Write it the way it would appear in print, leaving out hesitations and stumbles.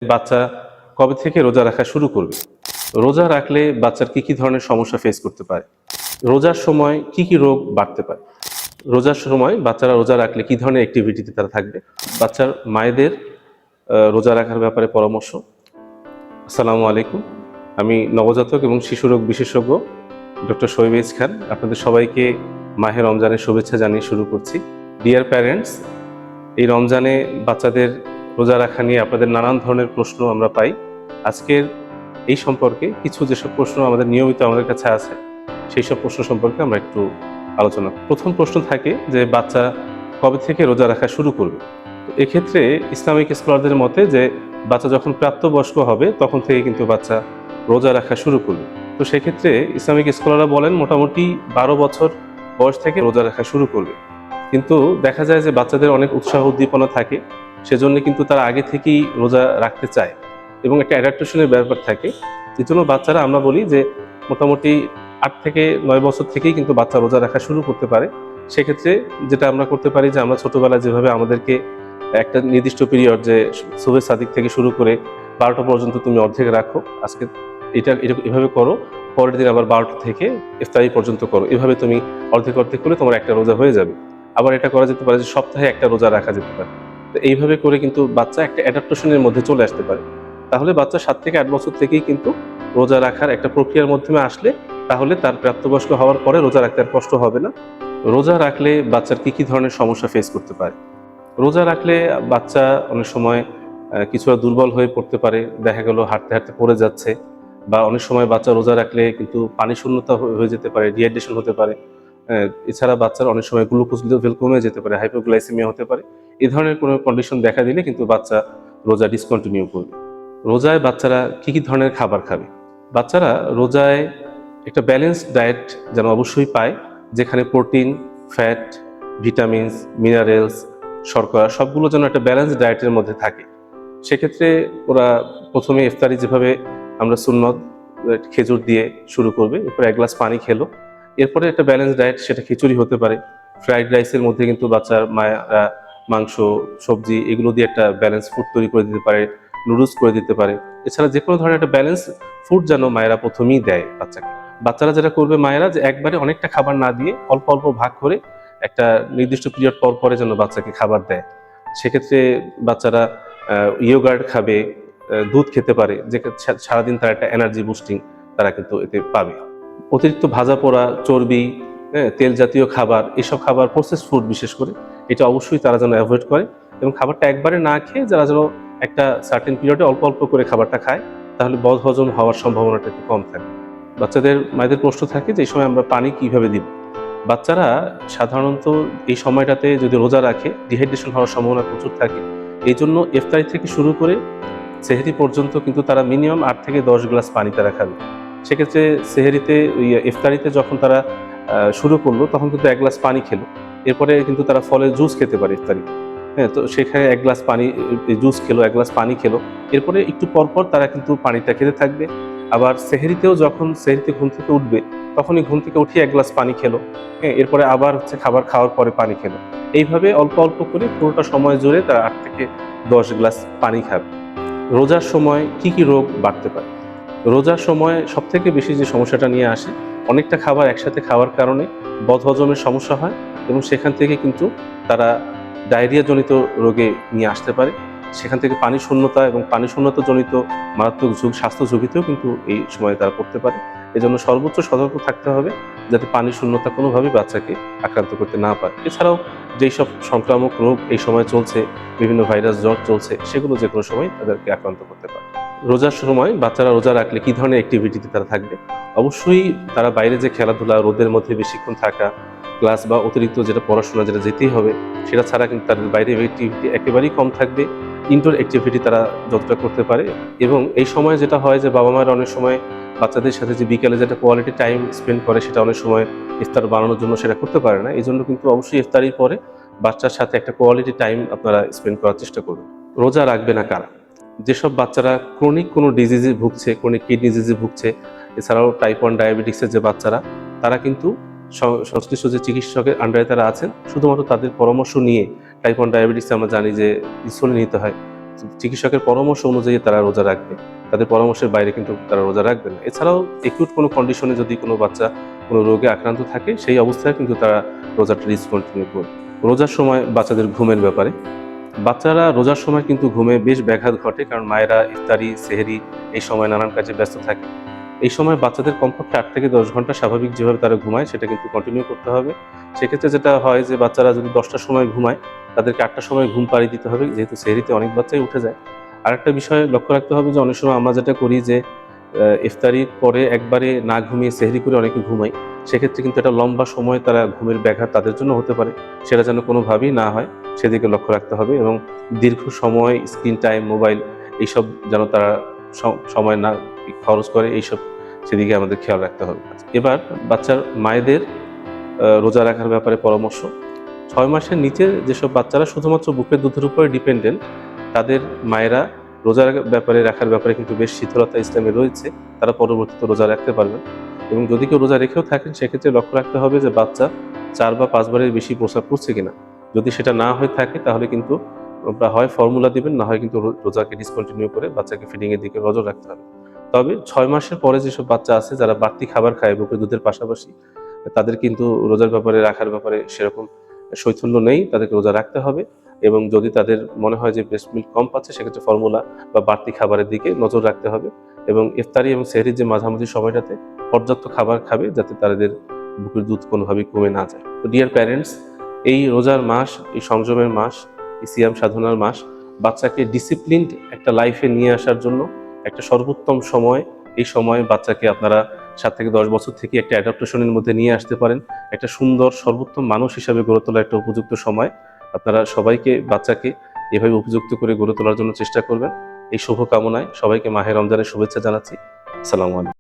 বাচ্চা কবে থেকে রোজা রাখা শুরু করবে? রোজা রাখলে বাচ্চার কি কি ধরনের সমস্যা ফেস করতে পারে? রোজার সময় কি কি রোগ বাড়তে পারে? রোজার সময় বাচ্চারা রোজা রাখলে কি ধরনের অ্যাক্টিভিটিতে তারা থাকবে? বাচ্চার মায়েদের রোজা রাখার ব্যাপারে পরামর্শ। আসসালামু আলাইকুম। আমি নবজাতক এবং শিশু রোগ বিশেষজ্ঞ ডক্টর শহীদ খান আপনাদের সবাইকে মাহে রমজানের শুভেচ্ছা জানিয়ে শুরু করছি। ডিয়ার প্যারেন্টস, এই রমজানে বাচ্চাদের রোজা রাখা নিয়ে আপনাদের নানান ধরনের প্রশ্ন আমরা পাই। আজকের এই সম্পর্কে কিছু যেসব প্রশ্ন আমাদের নিয়মিত আমাদের কাছে আছে সেই সব প্রশ্ন সম্পর্কে আমরা একটু আলোচনা করি। প্রথম প্রশ্ন থাকে যে বাচ্চা কবে থেকে রোজা রাখা শুরু করবে। তো এক্ষেত্রে ইসলামিক স্কলারদের মতে যে বাচ্চা যখন প্রাপ্তবয়স্ক হবে তখন থেকে কিন্তু বাচ্চা রোজা রাখা শুরু করবে। তো সেক্ষেত্রে ইসলামিক স্কলাররা বলেন মোটামুটি 12 বছর বয়স থেকে রোজা রাখা শুরু করবে। কিন্তু দেখা যায় যে বাচ্চাদের অনেক উৎসাহ উদ্দীপনা থাকে, সেজন্য কিন্তু তারা আগে থেকেই রোজা রাখতে চায় এবং একটা অ্যাডাপ্টেশনের ব্যাপার থাকে। এই জন্য বাচ্চারা আমরা বলি যে মোটামুটি 8 থেকে 9 বছর থেকেই কিন্তু বাচ্চা রোজা রাখা শুরু করতে পারে। সেক্ষেত্রে যেটা আমরা করতে পারি যে আমরা ছোটবেলায় যেভাবে আমাদেরকে একটা নির্দিষ্ট পিরিয়ড যে সুবহে সাদিক থেকে শুরু করে 12টা পর্যন্ত তুমি অর্ধেক রাখো, আজকে এটা এভাবে করো, পরের দিন আবার 12টা থেকে ইফতারি পর্যন্ত করো, এভাবে তুমি অর্ধেক অর্ধেক করে তোমার একটা রোজা হয়ে যাবে। আবার এটা করা যেতে পারে যে সপ্তাহে একটা রোজা রাখা যেতে পারে। তো এইভাবে করে কিন্তু বাচ্চা একটা অ্যাডাপ্টেশনের মধ্যে চলে আসতে পারে। তাহলে বাচ্চা 7 থেকে 8 বছর থেকেই কিন্তু রোজা রাখার একটা প্রক্রিয়ার মাধ্যমে আসলে তাহলে তার প্রাপ্তবয়স্ক হওয়ার পরে রোজা রাখতে আর কষ্ট হবে না। রোজা রাখলে বাচ্চার কি কি ধরনের সমস্যা ফেস করতে পারে? রোজা রাখলে বাচ্চা অনেক সময় কিছুটা দুর্বল হয়ে পড়তে পারে। দেখা গেল হাঁটতে হাঁটতে পড়ে যাচ্ছে, বা অনেক সময় বাচ্চা রোজা রাখলে কিন্তু পানি শূন্যতা হয়ে যেতে পারে, ডিহাইড্রেশন হতে পারে। এছাড়া বাচ্চার অনেক সময় গ্লুকোজ লেভেল কমে যেতে পারে, হাইপোগ্লাইসেমিয়া হতে পারে। এই ধরনের কোনো কন্ডিশন দেখা দিলে কিন্তু বাচ্চা রোজা ডিসকন্টিনিউ করবে। রোজায় বাচ্চারা কি কি ধরনের খাবার খাবে? বাচ্চারা রোজায় একটা ব্যালেন্সড ডায়েট যেন অবশ্যই পায়, যেখানে প্রোটিন, ফ্যাট, ভিটামিনস, মিনারেলস, শর্করা সবগুলো যেন একটা ব্যালেন্সড ডায়েটের মধ্যে থাকে। সেক্ষেত্রে ওরা প্রথমে ইফতারি যেভাবে আমরা সুন্নত খেজুর দিয়ে শুরু করবে, এরপর 1 গ্লাস পানি খেলো, এরপরে একটা ব্যালেন্স ডায়েট, সেটা খিচুড়ি হতে পারে, ফ্রাইড রাইসের মধ্যে কিন্তু বাচ্চার মায়েরা মাংস, সবজি এগুলো দিয়ে একটা ব্যালেন্স ফুড তৈরি করে দিতে পারে, নুডলস করে দিতে পারে। এছাড়া যে কোনো ধরনের একটা ব্যালেন্স ফুড যেন মায়েরা প্রথমেই দেয় বাচ্চাকে। বাচ্চারা যেটা করবে মায়েরা যে একবারে অনেকটা খাবার না দিয়ে অল্প অল্প ভাগ করে একটা নির্দিষ্ট পিরিয়ড পর পরে যেন বাচ্চাকে খাবার দেয়। সেক্ষেত্রে বাচ্চারা ইয়োগার্ট খাবে, দুধ খেতে পারে, যে সারাদিন তার একটা এনার্জি বুস্টিং তারা কিন্তু এতে পাবে। অতিরিক্ত ভাজা পোড়া, চর্বি, তেল জাতীয় খাবার, এসব খাবার, প্রসেস ফুড বিশেষ করে, এটা অবশ্যই তারা যেন অ্যাভয়েড করে এবং খাবারটা একবারে না খেয়ে যারা যেন একটা সার্টেন পিরিয়ডে অল্প অল্প করে খাবারটা খায়, তাহলে বদহজম হওয়ার সম্ভাবনাটা একটু কম থাকে। বাচ্চাদের মায়েদের প্রশ্ন থাকে যে এই সময় আমরা পানি কিভাবে দিব। বাচ্চারা সাধারণত এই সময়টাতে যদি রোজা রাখে ডিহাইড্রেশন হওয়ার সম্ভাবনা প্রচুর থাকে। এই জন্য ইফতারি থেকে শুরু করে সেহরি পর্যন্ত কিন্তু তারা মিনিমাম 8 থেকে 10 গ্লাস পানি তারা খাবে। সেক্ষেত্রে সেহরিতে ইফতারিতে যখন তারা শুরু করলো তখন কিন্তু 1 গ্লাস পানি খেলো, এরপরে কিন্তু তারা ফলের জুস খেতে পারে ইফতারি। হ্যাঁ, তো সেখানে 1 গ্লাস পানি জুস খেলো, 1 গ্লাস পানি খেলো, এরপরে একটু পরপর তারা কিন্তু পানিটা খেতে থাকবে। আবার সেহরিতেও যখন সেহরিতে ঘুম থেকে উঠবে তখনই ঘুম থেকে উঠিয়ে 1 গ্লাস পানি খেলো। হ্যাঁ, এরপরে আবার খাবার খাওয়ার পরে পানি খেলো। এইভাবে অল্প অল্প করে পুরোটা সময় জুড়ে তারা 8 থেকে 10 গ্লাস পানি খাবে। রোজার সময় কি কি রোগ বাড়তে পারে? রোজার সময় সবথেকে বেশি যে সমস্যাটা নিয়ে আসে, অনেকটা খাবার একসাথে খাওয়ার কারণে বদহজমের সমস্যা হয় এবং সেখান থেকে কিন্তু তারা ডায়রিয়া জনিত রোগে নিয়ে আসতে পারে। সেখান থেকে পানি শূন্যতা এবং পানি শূন্যতা জনিত মারাত্মক স্বাস্থ্য ঝুঁকিতেও কিন্তু এই সময়ে তারা পড়তে পারে। এজন্য সর্বোচ্চ সতর্ক থাকতে হবে যাতে পানি শূন্যতা কোনোভাবেই বাচ্চাকে আক্রান্ত করতে না পারে। এছাড়াও যেই সব সংক্রামক রোগ এই সময় চলছে, বিভিন্ন ভাইরাস জ্বর চলছে, সেগুলো যে কোনো সময় তাদেরকে আক্রান্ত করতে পারে। রোজার সময় বাচ্চারা রোজা রাখলে কি ধরনের অ্যাক্টিভিটিতে তারা থাকবে? অবশ্যই তারা বাইরে যে খেলাধুলা, রোদের মধ্যে বেশিক্ষণ থাকা, ক্লাস বা অতিরিক্ত যেটা পড়াশোনা যেটা যেতেই হবে সেটা ছাড়া কিন্তু তাদের বাইরে অ্যাক্টিভিটি একেবারেই কম থাকবে। ইনডোর অ্যাক্টিভিটি তারা যতটা করতে পারে। এবং এই সময় যেটা হয় যে বাবা মায়ের অনেক সময় বাচ্চাদের সাথে যে বিকেলে যেটা কোয়ালিটি টাইম স্পেন্ড করে সেটা অনেক সময় ইফতার বানানোর জন্য সেটা করতে পারে না। এই জন্য কিন্তু অবশ্যই ইফতারির পরে বাচ্চার সাথে একটা কোয়ালিটি টাইম আপনারা স্পেন্ড করার চেষ্টা করবেন। রোজা রাখবে না কারা? যেসব বাচ্চারা ক্রনিক কোনো ডিজিজে ভুগছে, ক্রনিক কিডনি ডিজিজে ভুগছে, এছাড়াও টাইপ 1 ডায়াবেটিক্সের যে বাচ্চারা, তারা কিন্তু সংশ্লিষ্ট যে চিকিৎসকের আন্ডারে তারা আছেন, শুধুমাত্র তাদের পরামর্শ নিয়ে টাইপ 1 ডায়াবেটিক্সে আমরা জানি যে ইনসুলিন নিতে হয়। চিকিৎসকের পরামর্শ অনুযায়ী তারা রোজা রাখবে, তাদের পরামর্শের বাইরে কিন্তু তারা রোজা রাখবে না। এছাড়াও একিউট কোনো কন্ডিশনে যদি কোনো বাচ্চা কোনো রোগে আক্রান্ত থাকে, সেই অবস্থায় কিন্তু তারা রোজাটা ডিসকন্টিনিউ করবে। রোজার সময় বাচ্চাদের ঘুমের ব্যাপারে, বাচ্চারা রোজার সময় কিন্তু ঘুমে বেশ ব্যাঘাত ঘটে, কারণ মায়েরা ইফতারি, সেহরি এই সময় নানান কাজে ব্যস্ত থাকে। এই সময় বাচ্চাদের কমপক্ষে 8 থেকে 10 ঘন্টা স্বাভাবিক যেভাবে তারা ঘুমায় সেটা কিন্তু কন্টিনিউ করতে হবে। সেক্ষেত্রে যেটা হয় যে বাচ্চারা যদি 10টার সময় ঘুমায়, তাদেরকে 8টার সময় ঘুম পাড়িয়ে দিতে হবে, যেহেতু সেহরিতে অনেক বাচ্চাই উঠে যায়। আরেকটা বিষয় লক্ষ্য রাখতে হবে যে অনেক সময় আমরা যেটা করি যে ইফতারির পরে একবারে না ঘুমিয়ে সেহরি করে অনেকে ঘুমায়। সেক্ষেত্রে কিন্তু একটা লম্বা সময় তারা ঘুমের ব্যাঘাত তাদের জন্য হতে পারে। সেটা যেন কোনোভাবেই না হয় সেদিকে লক্ষ্য রাখতে হবে, এবং দীর্ঘ সময় স্ক্রিন টাইম, মোবাইল এইসব যেন তারা সময় না খরচ করে, এইসব সেদিকে আমাদের খেয়াল রাখতে হবে। এবার বাচ্চার মায়েদের রোজা রাখার ব্যাপারে পরামর্শ। 6 মাসের নিচে যেসব বাচ্চারা শুধুমাত্র বুকের দুধের উপরে ডিপেন্ডেন্ট, তাদের মায়েরা রোজা রাখার ব্যাপারে কিন্তু বেশ শিথিলতা ইসলামে রয়েছে। তারা পরবর্তীতে রোজা রাখতে পারবেন, এবং যদি কেউ রোজা রেখেও থাকেন সেক্ষেত্রে লক্ষ্য রাখতে হবে যে বাচ্চা 4 বা 5 বারের বেশি প্রস্রাব করছে কিনা। যদি সেটা না হয়ে থাকে তাহলে কিন্তু হয় ফর্মুলা দিবেন, না হয় কিন্তু রোজাকে ডিসকন্টিনিউ করে বাচ্চাকে ফিডিংয়ের দিকে নজর রাখতে হবে। তবে 6 মাসের পরে যেসব বাচ্চা আছে যারা বাড়তি খাবার খায় বুকের দুধের পাশাপাশি, তাদের কিন্তু রোজার ব্যাপারে রাখার ব্যাপারে সেরকম শৈথল্য নেই, তাদেরকে রোজা রাখতে হবে। এবং যদি তাদের মনে হয় যে ব্রেস্ট মিল্ক কম পাচ্ছে, সেক্ষেত্রে ফর্মুলা বা বাড়তি খাবারের দিকে নজর রাখতে হবে, এবং ইফতারি এবং সেহরির যে মাঝামাঝি সময়টাতে পর্যাপ্ত খাবার খাবে, যাতে তাদের বুকের দুধ কোনোভাবেই কমে না যায়। তো ডিয়ার প্যারেন্টস, এই রোজার মাস, এই সংযমের মাস, এই সিয়াম সাধনার মাস বাচ্চাকে ডিসিপ্লিনড একটা লাইফে নিয়ে আসার জন্য একটা সর্বোত্তম সময়। এই সময় বাচ্চাকে আপনারা 7 থেকে 10 বছর থেকে একটা অ্যাডাপ্টেশনের মধ্যে নিয়ে আসতে পারেন, একটা সুন্দর সর্বোত্তম মানুষ হিসাবে গড়ে তোলার একটা উপযুক্ত সময়। আপনারা সবাইকে বাচ্চাকে এভাবে উপযুক্ত করে গড়ে তোলার জন্য চেষ্টা করবেন। এই শুভকামনায় সবাইকে মাহে রমজানের শুভেচ্ছা জানাচ্ছি। আসসালামু আলাইকুম।